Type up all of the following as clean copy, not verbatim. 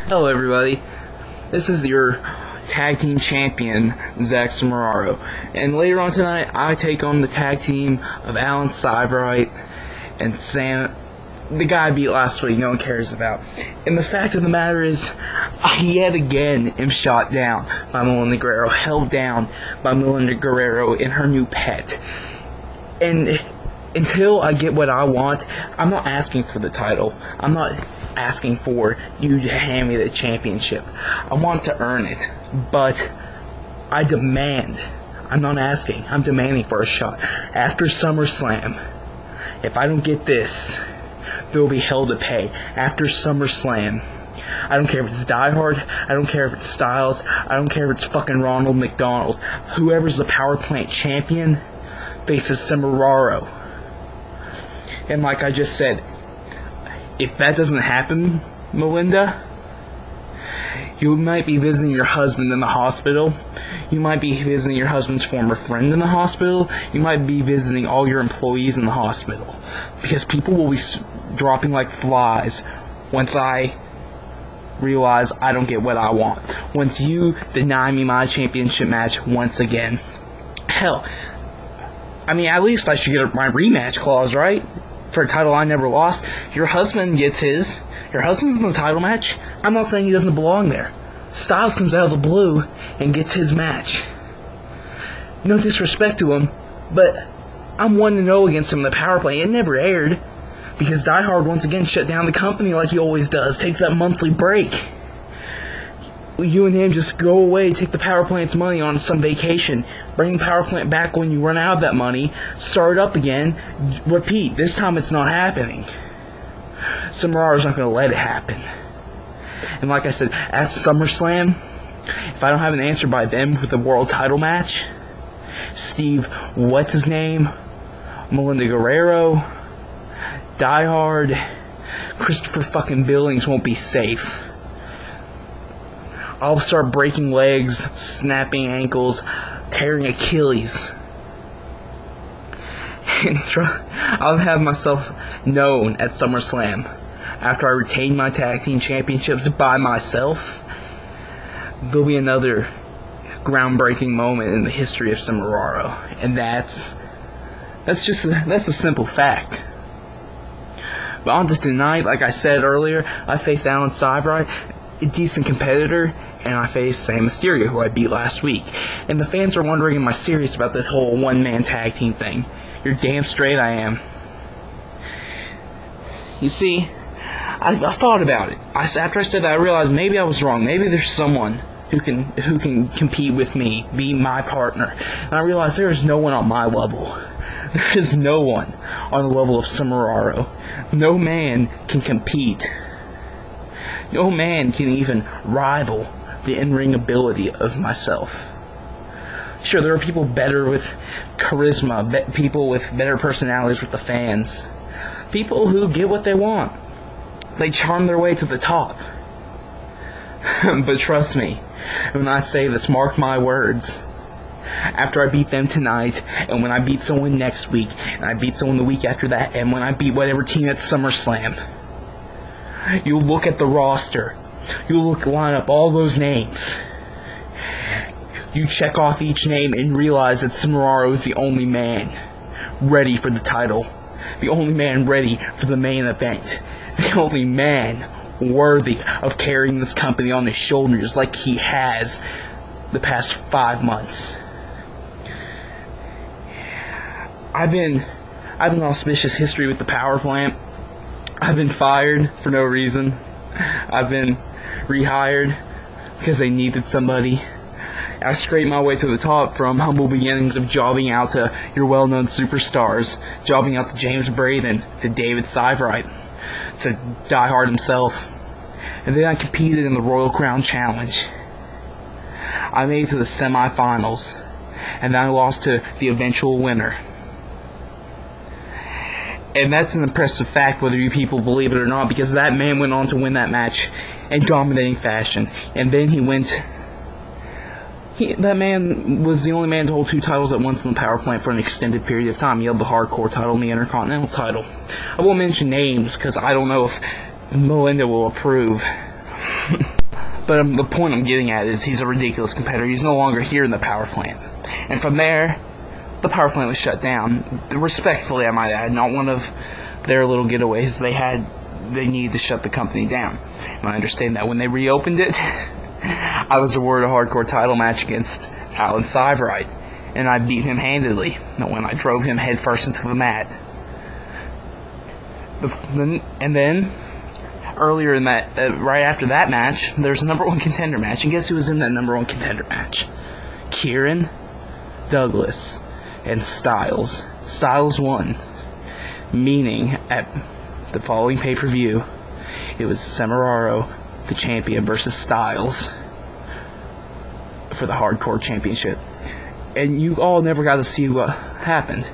Hello everybody, this is your tag team champion, Semeraro, and later on tonight I take on the tag team of Alan Seibrecht and Sam, the guy I beat last week, no one cares about. And the fact of the matter is, I yet again am shot down by Melinda Guerrero, held down by Melinda Guerrero in her new pet. And until I get what I want, I'm not asking for the title. I'm not asking for you to hand me the championship. I want to earn it, but I demand. I'm not asking. I'm demanding for a shot. After SummerSlam, if I don't get this, there will be hell to pay. After SummerSlam, I don't care if it's Die Hard, I don't care if it's Styles, I don't care if it's fucking Ronald McDonald. Whoever's the power plant champion faces Semeraro. And like I just said, if that doesn't happen, Melinda, you might be visiting your husband in the hospital. You might be visiting your husband's former friend in the hospital. You might be visiting all your employees in the hospital. Because people will be dropping like flies once I realize I don't get what I want. Once you deny me my championship match once again. Hell, I mean, at least I should get my rematch clause, right? For a title I never lost. Your husband gets his. Your husband's in the title match. I'm not saying he doesn't belong there. Styles comes out of the blue and gets his match. No disrespect to him, but I'm 1-0 against him in the power play. It never aired because Die Hard once again shut down the company like he always does. Takes that monthly break. You and him just go away, take the power plant's money on some vacation, bring the power plant back when you run out of that money, start up again, repeat. This time it's not happening. Semeraro's not going to let it happen. And like I said, at SummerSlam, if I don't have an answer by then for the world title match, Steve, what's his name, Melinda Guerrero, Die Hard, Christopher fucking Billings won't be safe. I'll start breaking legs, snapping ankles, tearing Achilles. And I'll have myself known at SummerSlam. After I retain my tag team championships by myself, there'll be another groundbreaking moment in the history of Semeraro. And that's a simple fact. But on to tonight, like I said earlier, I faced Alan Seibrecht, a decent competitor, and I faced Sam Mysterio, who I beat last week. And the fans are wondering, am I serious about this whole one-man tag team thing? You're damn straight I am. You see, I thought about it. After I said that, I realized maybe I was wrong. Maybe there's someone who can compete with me, be my partner. And I realized there is no one on my level. There is no one on the level of Semeraro. No man can compete. No man can even rival the in-ring ability of myself. Sure, there are people better with charisma, people with better personalities with the fans, people who get what they want. They charm their way to the top. But trust me, when I say this, mark my words. After I beat them tonight, and when I beat someone next week, and I beat someone the week after that, and when I beat whatever team at SummerSlam, you look at the roster. You line up all those names. You check off each name and realize that Semeraro is the only man ready for the title. The only man ready for the main event. The only man worthy of carrying this company on his shoulders like he has the past 5 months. I've been auspicious history with the power plant. I've been fired for no reason. I've been rehired because they needed somebody. I scraped my way to the top from humble beginnings of jobbing out to your well-known superstars, jobbing out to James Braden, to David Seibrecht, to Die Hard himself. And then I competed in the Royal Crown Challenge. I made it to the semifinals, and then I lost to the eventual winner. And that's an impressive fact, whether you people believe it or not, because that man went on to win that match in dominating fashion. And then that man was the only man to hold 2 titles at once in the power plant for an extended period of time. He held the hardcore title and the intercontinental title. I won't mention names, because I don't know if Melinda will approve. But the point I'm getting at is he's a ridiculous competitor. He's no longer here in the power plant. And from there, the power plant was shut down. Respectfully, I might add, not one of their little getaways. They needed to shut the company down. And I understand that when they reopened it, I was awarded a hardcore title match against Alan Siveright, and I beat him handedly when I drove him headfirst into the mat. And then, earlier in that, right after that match, there's a number one contender match, and guess who was in that number one contender match? Kieran, Douglas, and Styles. Styles won, meaning at the following pay-per-view, it was Semeraro, the champion, versus Styles for the hardcore championship. And you all never got to see what happened.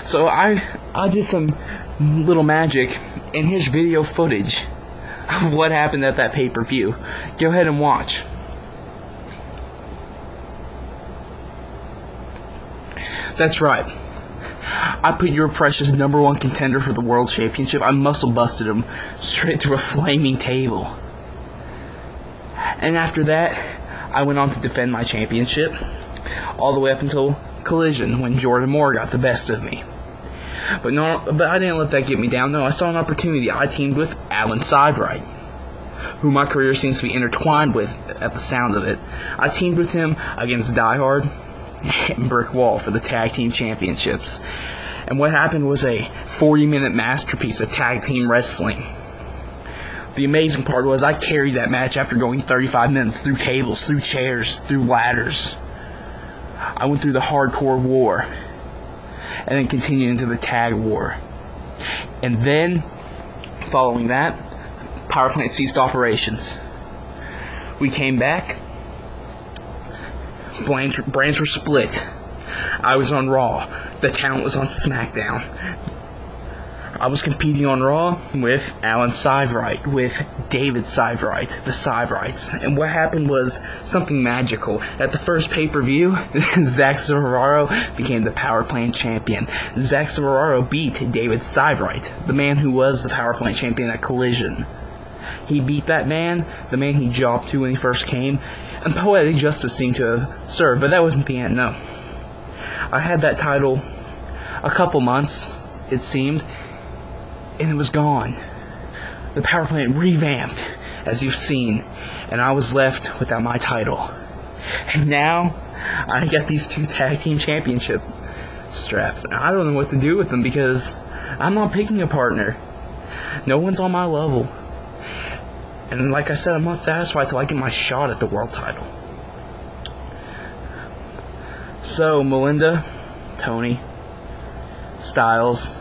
So I did some little magic, and here's video footage of what happened at that pay-per-view. Go ahead and watch. That's right. I put your precious number one contender for the world championship. I muscle busted him straight through a flaming table. And after that, I went on to defend my championship all the way up until Collision, when Jordan Moore got the best of me. But I didn't let that get me down. No, I saw an opportunity. I teamed with Alan Siveright, who my career seems to be intertwined with at the sound of it. I teamed with him against Die Hard and Brick Wall for the tag team championships. And what happened was a 40-minute masterpiece of tag team wrestling. The amazing part was I carried that match after going 35 minutes through tables, through chairs, through ladders. I went through the hardcore war and then continued into the tag war. And then, following that, power plant ceased operations. We came back. Brands were split. I was on Raw. The talent was on SmackDown. I was competing on Raw with Alan Siveright, with David Siveright, the Siverights. And what happened was something magical. At the first pay-per-view, Semeraro became the power plant champion. Semeraro beat David Siveright, the man who was the power plant champion at Collision. He beat that man, the man he jobbed to when he first came, and poetic justice seemed to have served, but that wasn't the end, no. I had that title a couple months, it seemed, and it was gone. The power plant revamped, as you've seen, and I was left without my title. And now, I got these 2 tag team championship straps, and I don't know what to do with them because I'm not picking a partner. No one's on my level. And like I said, I'm not satisfied till I get my shot at the world title. So, Melinda, Tony, Styles,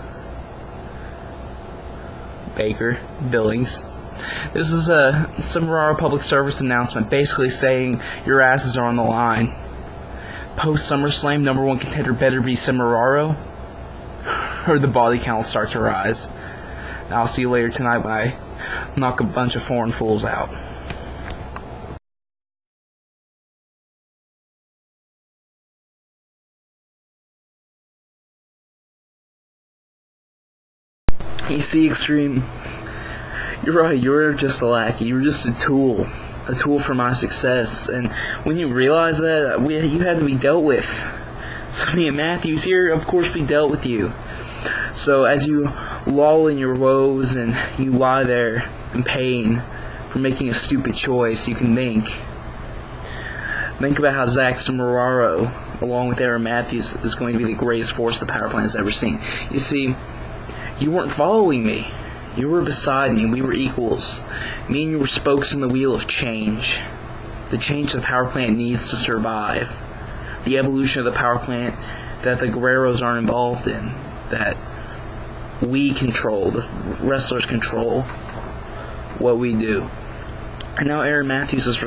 Baker, Billings. This is a Semeraro public service announcement basically saying your asses are on the line. Post SummerSlam, number one contender better be Semeraro, or the body count will start to rise. And I'll see you later tonight when I knock a bunch of foreign fools out. You see, Extreme, you're right, you're just a lackey, you're just a tool for my success, and when you realize that, you had to be dealt with. So me and Matthews here, of course we dealt with you. So as you loll in your woes and you lie there in pain for making a stupid choice, you can think about how Zach Semeraro, along with Aaron Matthews, is going to be the greatest force the power plant has ever seen. You see, you weren't following me. You were beside me. We were equals. Me and you were spokes in the wheel of change. The change the power plant needs to survive. The evolution of the power plant that the Guerreros aren't involved in. That we control. The wrestlers control what we do. And now Aaron Matthews has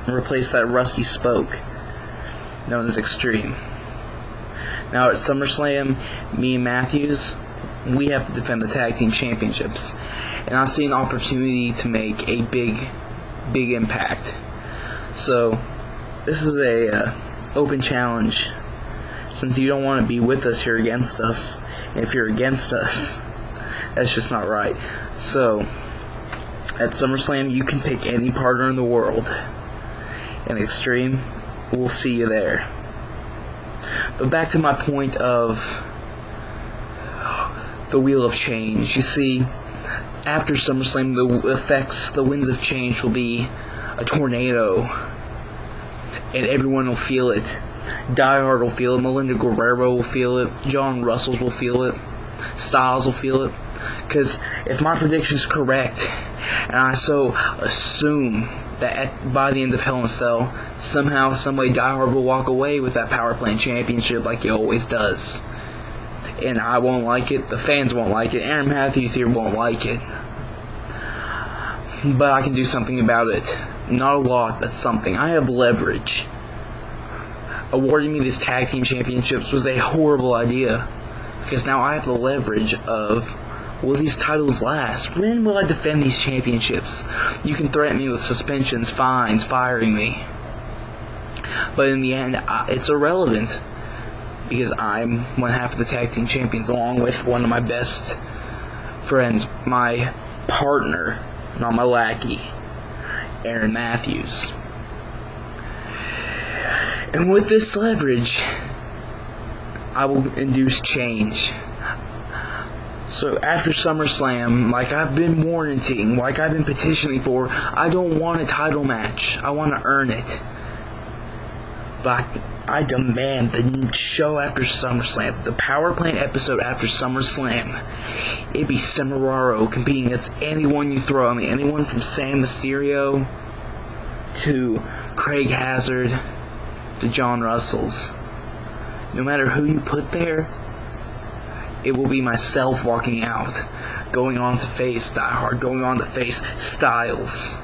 replaced that rusty spoke known as Extreme. Now at SummerSlam, me and Matthews, we have to defend the tag team championships, and I see an opportunity to make a big impact. So this is a open challenge. Since you don't want to be with us, you're against us, and if you're against us, that's just not right. So at SummerSlam, you can pick any partner in the world. and Extreme. We'll see you there. But back to my point of the wheel of change. You see, after SummerSlam, the winds of change will be a tornado, and everyone will feel it. Die Hard will feel it, Melinda Guerrero will feel it, John Russell will feel it, Styles will feel it. Because if my prediction is correct, and I so assume that by the end of Hell in a Cell, somehow, someway, Die Hard will walk away with that Power Plant Championship like he always does. And I won't like it, the fans won't like it, Aaron Matthews here won't like it. But I can do something about it. Not a lot, that's something. I have leverage. Awarding me these tag team championships was a horrible idea. Because now I have the leverage of, will these titles last? When will I defend these championships? You can threaten me with suspensions, fines, firing me. But in the end, it's irrelevant. Because I'm one half of the tag team champions, along with one of my best friends, my partner, not my lackey, Aaron Matthews. And with this leverage, I will induce change. So after SummerSlam, like I've been warranting, like I've been petitioning for, I don't want a title match. I want to earn it. But I demand the show after SummerSlam, the Power Plant episode after SummerSlam, it be Semeraro competing against anyone you throw. I mean, anyone from Sam Mysterio to Craig Hazard to John Russells. No matter who you put there, it will be myself walking out, going on to face Die Hard, going on to face Styles.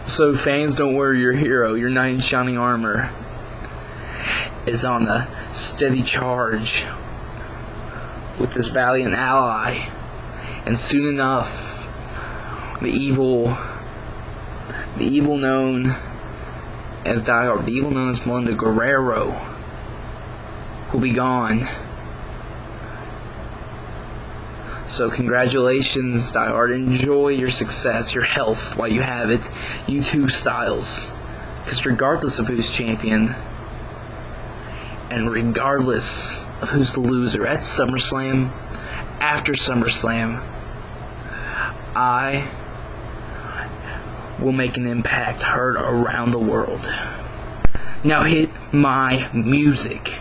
So fans, don't worry, your hero, your knight in shining armor, is on a steady charge with this valiant ally. And soon enough, the evil known as Die Hard, the evil known as Melinda Guerrero, will be gone. So congratulations, Die Hard. Enjoy your success, your health while you have it. You too, Styles. Because regardless of who's champion, and regardless of who's the loser at SummerSlam, after SummerSlam, I will make an impact heard around the world. Now hit my music.